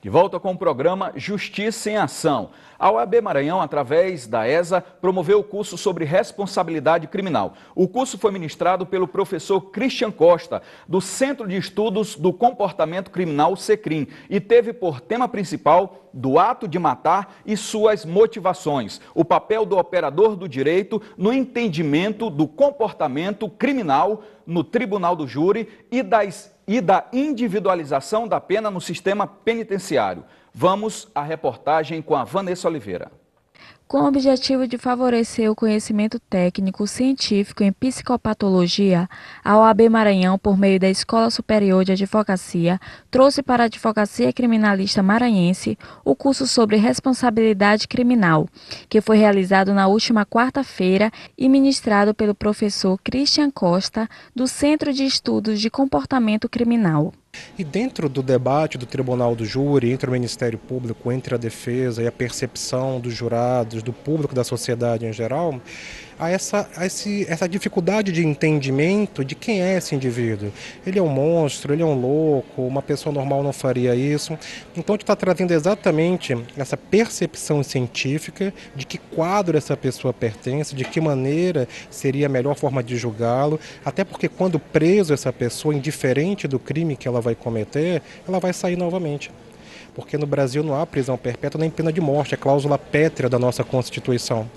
De volta com o programa Justiça em Ação. A OAB Maranhão, através da ESA, promoveu o curso sobre responsabilidade criminal. O curso foi ministrado pelo professor Christian Costa, do Centro de Estudos do Comportamento Criminal, CECRIM, e teve por tema principal do ato de matar e suas motivações, o papel do operador do direito no entendimento do comportamento criminal no tribunal do júri e da individualização da pena no sistema penitenciário. Vamos à reportagem com a Vanessa Oliveira. Com o objetivo de favorecer o conhecimento técnico científico em psicopatologia, a OAB Maranhão, por meio da Escola Superior de Advocacia, trouxe para a Advocacia Criminalista Maranhense o curso sobre responsabilidade criminal, que foi realizado na última quarta-feira e ministrado pelo professor Christian Costa, do Centro de Estudos de Comportamento Criminal. E dentro do debate do Tribunal do Júri, entre o Ministério Público, entre a defesa e a percepção dos jurados, do público, da sociedade em geral, há essa dificuldade de entendimento de quem é esse indivíduo. Ele é um monstro, ele é um louco, uma pessoa normal não faria isso. Então a gente está trazendo exatamente essa percepção científica de que quadro essa pessoa pertence, de que maneira seria a melhor forma de julgá-lo, até porque quando preso essa pessoa, indiferente do crime que ela vai cometer, ela vai sair novamente. Porque no Brasil não há prisão perpétua nem pena de morte, é cláusula pétrea da nossa Constituição.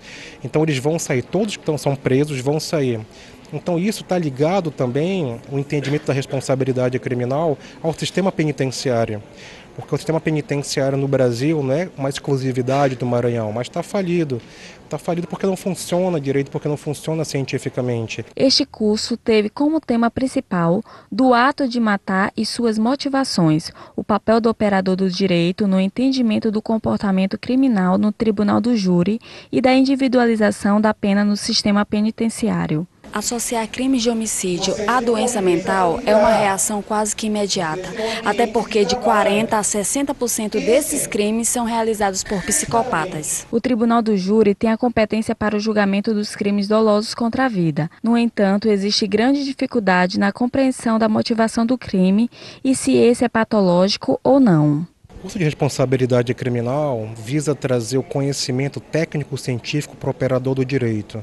Então eles vão sair, todos que são presos vão sair. Então isso está ligado também, o entendimento da responsabilidade criminal, ao sistema penitenciário. Porque o sistema penitenciário no Brasil não é uma exclusividade do Maranhão, mas está falido. Está falido porque não funciona direito, porque não funciona cientificamente. Este curso teve como tema principal do ato de matar e suas motivações, o papel do operador do direito no entendimento do comportamento criminal no tribunal do júri e da individualização da pena no sistema penitenciário. Associar crimes de homicídio à doença mental é uma reação quase que imediata, até porque de 40% a 60% desses crimes são realizados por psicopatas. O Tribunal do Júri tem a competência para o julgamento dos crimes dolosos contra a vida. No entanto, existe grande dificuldade na compreensão da motivação do crime e se esse é patológico ou não. O curso de responsabilidade criminal visa trazer o conhecimento técnico-científico para o operador do direito.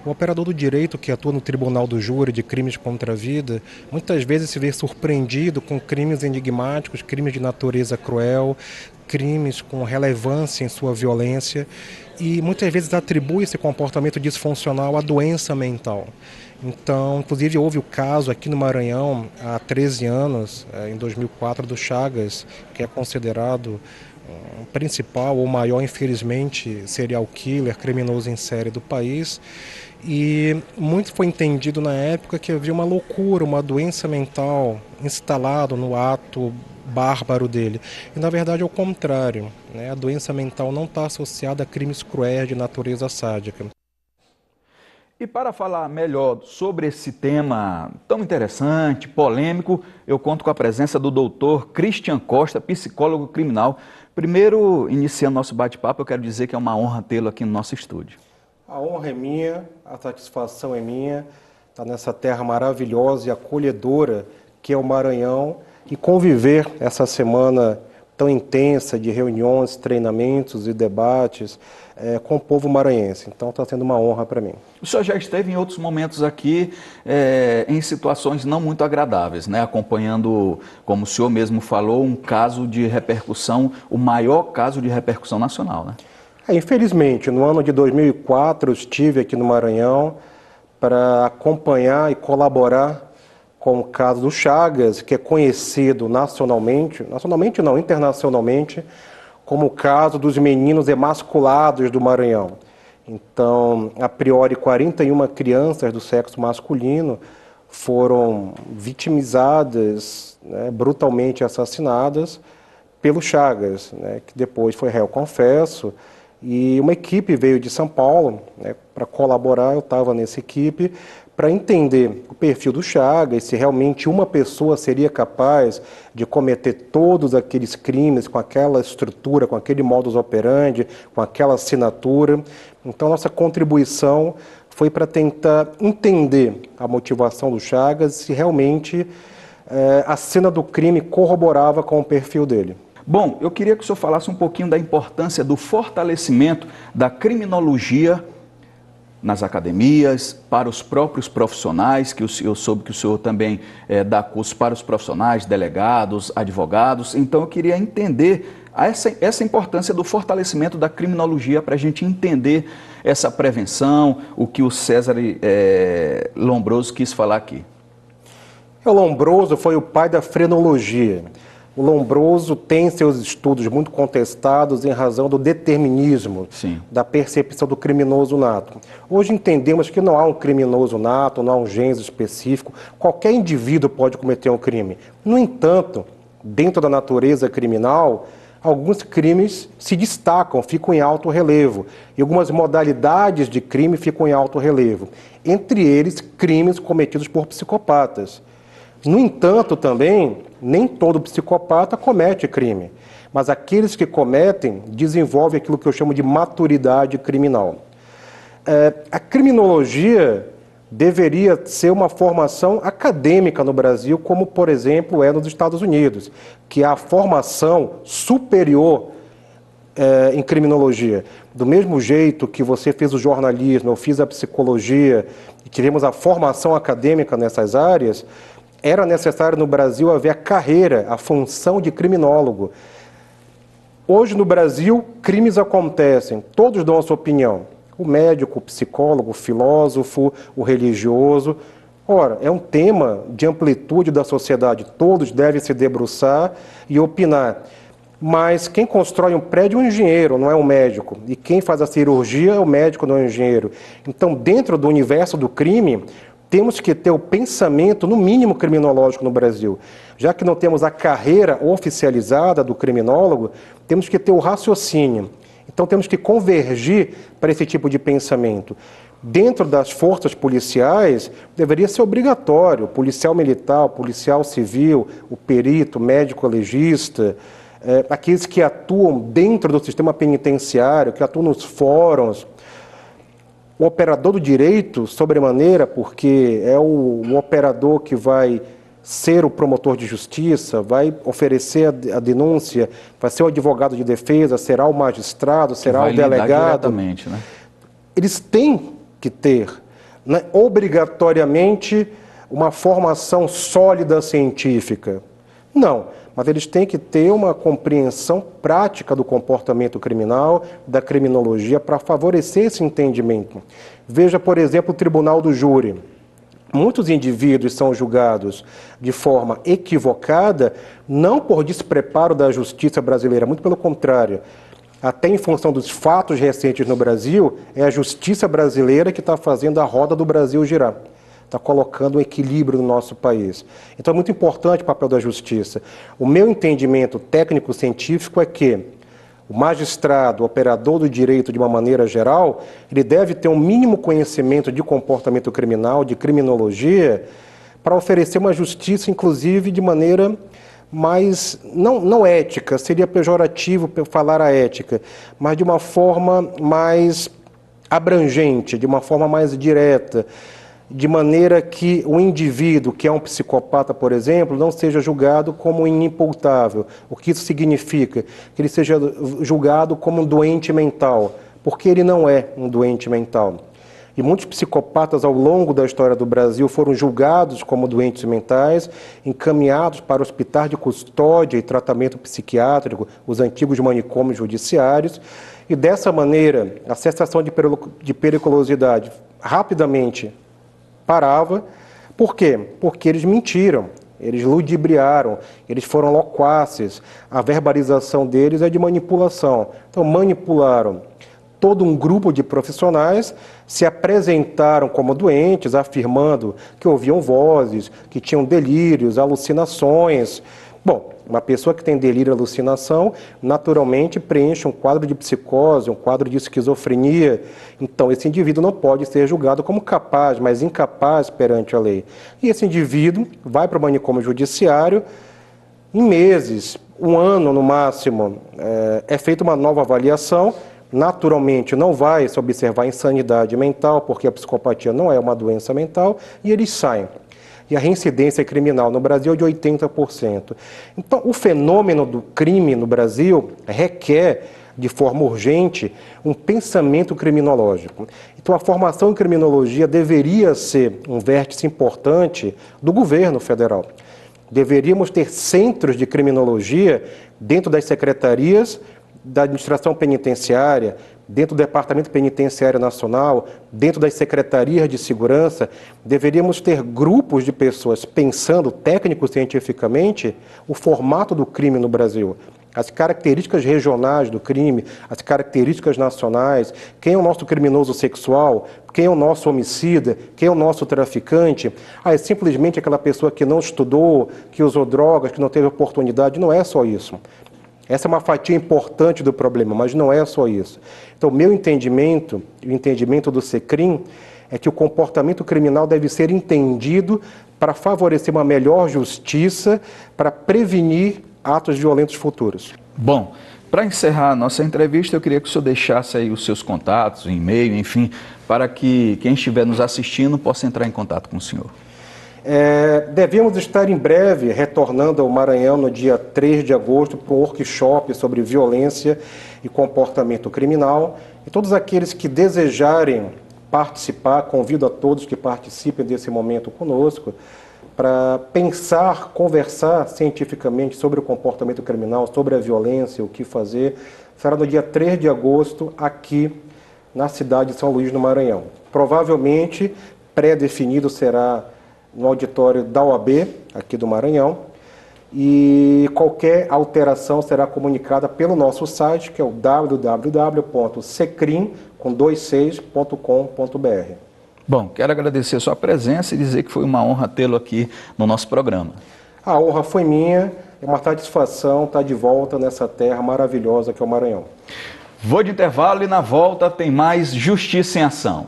O operador do direito que atua no tribunal do júri de crimes contra a vida, muitas vezes se vê surpreendido com crimes enigmáticos, crimes de natureza cruel, crimes com relevância em sua violência e muitas vezes atribui esse comportamento disfuncional à doença mental. Então, inclusive houve o caso aqui no Maranhão há 13 anos, em 2004, do Chagas, que é considerado o principal ou maior, infelizmente, serial killer, criminoso em série do país. E muito foi entendido na época que havia uma loucura, uma doença mental instalada no ato bárbaro dele. E na verdade é o contrário, né? A doença mental não está associada a crimes cruéis de natureza sádica. E para falar melhor sobre esse tema tão interessante, polêmico, eu conto com a presença do doutor Christian Costa, psicólogo criminal. Primeiro, iniciando nosso bate-papo, eu quero dizer que é uma honra tê-lo aqui no nosso estúdio. A honra é minha, a satisfação é minha, estar nessa terra maravilhosa e acolhedora que é o Maranhão e conviver essa semana tão intensa de reuniões, treinamentos e debates com o povo maranhense. Então está sendo uma honra para mim. O senhor já esteve em outros momentos aqui em situações não muito agradáveis, né? Acompanhando, como o senhor mesmo falou, um caso de repercussão, o maior caso de repercussão nacional, né? Infelizmente, no ano de 2004, eu estive aqui no Maranhão para acompanhar e colaborar com o caso do Chagas, que é conhecido nacionalmente não, internacionalmente, como o caso dos meninos emasculados do Maranhão. Então, a priori, 41 crianças do sexo masculino foram vitimizadas, né, brutalmente assassinadas pelo Chagas, né, que depois foi réu confesso. E uma equipe veio de São Paulo, né, para colaborar, eu estava nessa equipe, para entender o perfil do Chagas, se realmente uma pessoa seria capaz de cometer todos aqueles crimes com aquela estrutura, com aquele modus operandi, com aquela assinatura. Então, nossa contribuição foi para tentar entender a motivação do Chagas, se realmente a cena do crime corroborava com o perfil dele. Bom, eu queria que o senhor falasse um pouquinho da importância do fortalecimento da criminologia nas academias, para os próprios profissionais, que eu soube que o senhor também dá curso para os profissionais, delegados, advogados. Então eu queria entender essa importância do fortalecimento da criminologia para a gente entender essa prevenção, o que o César Lombroso quis falar aqui. O Lombroso foi o pai da frenologia. O Lombroso tem seus estudos muito contestados em razão do determinismo, Sim, da percepção do criminoso nato. Hoje entendemos que não há um criminoso nato, não há um gênero específico, qualquer indivíduo pode cometer um crime. No entanto, dentro da natureza criminal, alguns crimes se destacam, ficam em alto relevo, e algumas modalidades de crime ficam em alto relevo, entre eles crimes cometidos por psicopatas. No entanto, também, nem todo psicopata comete crime, mas aqueles que cometem desenvolvem aquilo que eu chamo de maturidade criminal. A criminologia deveria ser uma formação acadêmica no Brasil, como, por exemplo, é nos Estados Unidos, que é a formação superior em criminologia. Do mesmo jeito que você fez o jornalismo, eu fiz a psicologia, e tivemos a formação acadêmica nessas áreas, era necessário no Brasil haver a carreira, a função de criminólogo. Hoje no Brasil, crimes acontecem, todos dão a sua opinião. O médico, o psicólogo, o filósofo, o religioso. Ora, é um tema de amplitude da sociedade, todos devem se debruçar e opinar. Mas quem constrói um prédio é um engenheiro, não é um médico. E quem faz a cirurgia é o médico, não é o engenheiro. Então, dentro do universo do crime, temos que ter o pensamento, no mínimo, criminológico no Brasil. Já que não temos a carreira oficializada do criminólogo, temos que ter o raciocínio. Então, temos que convergir para esse tipo de pensamento. Dentro das forças policiais, deveria ser obrigatório, o policial militar, o policial civil, o perito, o médico legista, aqueles que atuam dentro do sistema penitenciário, que atuam nos fóruns, o operador do direito, sobremaneira, porque é o operador que vai ser o promotor de justiça, vai oferecer a denúncia, vai ser o advogado de defesa, será o magistrado, será o delegado. Né? Eles têm que ter, né, obrigatoriamente, uma formação sólida científica. Não, mas eles têm que ter uma compreensão prática do comportamento criminal, da criminologia, para favorecer esse entendimento. Veja, por exemplo, o tribunal do júri. Muitos indivíduos são julgados de forma equivocada, não por despreparo da justiça brasileira, muito pelo contrário. Até em função dos fatos recentes no Brasil, é a justiça brasileira que está fazendo a roda do Brasil girar. Está colocando um equilíbrio no nosso país. Então é muito importante o papel da justiça. O meu entendimento técnico-científico é que o magistrado, o operador do direito de uma maneira geral, ele deve ter um mínimo conhecimento de comportamento criminal, de criminologia, para oferecer uma justiça, inclusive, de maneira mais, não ética, seria pejorativo falar a ética, mas de uma forma mais abrangente, de uma forma mais direta, de maneira que o indivíduo que é um psicopata, por exemplo, não seja julgado como inimputável. O que isso significa? Que ele seja julgado como um doente mental, porque ele não é um doente mental. E muitos psicopatas ao longo da história do Brasil foram julgados como doentes mentais, encaminhados para hospitais de custódia e tratamento psiquiátrico, os antigos manicômios judiciários, e dessa maneira a sensação de periculosidade rapidamente parava. Por quê? Porque eles mentiram, eles ludibriaram, eles foram loquaces, a verbalização deles é de manipulação. Então manipularam todo um grupo de profissionais, se apresentaram como doentes, afirmando que ouviam vozes, que tinham delírios, alucinações. Bom, uma pessoa que tem delírio e alucinação, naturalmente preenche um quadro de psicose, um quadro de esquizofrenia. Então, esse indivíduo não pode ser julgado como capaz, mas incapaz perante a lei. E esse indivíduo vai para o manicômio judiciário, em meses, um ano no máximo, é feita uma nova avaliação. Naturalmente, não vai se observar insanidade mental, porque a psicopatia não é uma doença mental, e eles saem. e a reincidência criminal no Brasil é de 80%. Então, o fenômeno do crime no Brasil requer, de forma urgente, um pensamento criminológico. Então, a formação em criminologia deveria ser um vértice importante do governo federal. Deveríamos ter centros de criminologia dentro das secretarias da administração penitenciária, dentro do Departamento Penitenciário Nacional, dentro das secretarias de segurança. Deveríamos ter grupos de pessoas pensando técnico-cientificamente o formato do crime no Brasil, as características regionais do crime, as características nacionais, quem é o nosso criminoso sexual, quem é o nosso homicida, quem é o nosso traficante. É simplesmente aquela pessoa que não estudou, que usou drogas, que não teve oportunidade. Não é só isso. Essa é uma fatia importante do problema, mas não é só isso. Então, meu entendimento, o entendimento do SECRIM, é que o comportamento criminal deve ser entendido para favorecer uma melhor justiça, para prevenir atos violentos futuros. Bom, para encerrar a nossa entrevista, eu queria que o senhor deixasse aí os seus contatos, e-mail, enfim, para que quem estiver nos assistindo possa entrar em contato com o senhor. Devemos estar em breve retornando ao Maranhão no dia 3 de agosto para um workshop sobre violência e comportamento criminal. E todos aqueles que desejarem participar, convido a todos que participem desse momento conosco, para pensar, conversar cientificamente sobre o comportamento criminal, sobre a violência, o que fazer. Será no dia 3 de agosto, aqui na cidade de São Luís, no Maranhão. Provavelmente, pré-definido será no auditório da OAB, aqui do Maranhão, e qualquer alteração será comunicada pelo nosso site, que é o www.secrim.com.br. Bom, quero agradecer a sua presença e dizer que foi uma honra tê-lo aqui no nosso programa. A honra foi minha, é uma satisfação estar de volta nessa terra maravilhosa que é o Maranhão. Vou de intervalo e na volta tem mais Justiça em Ação.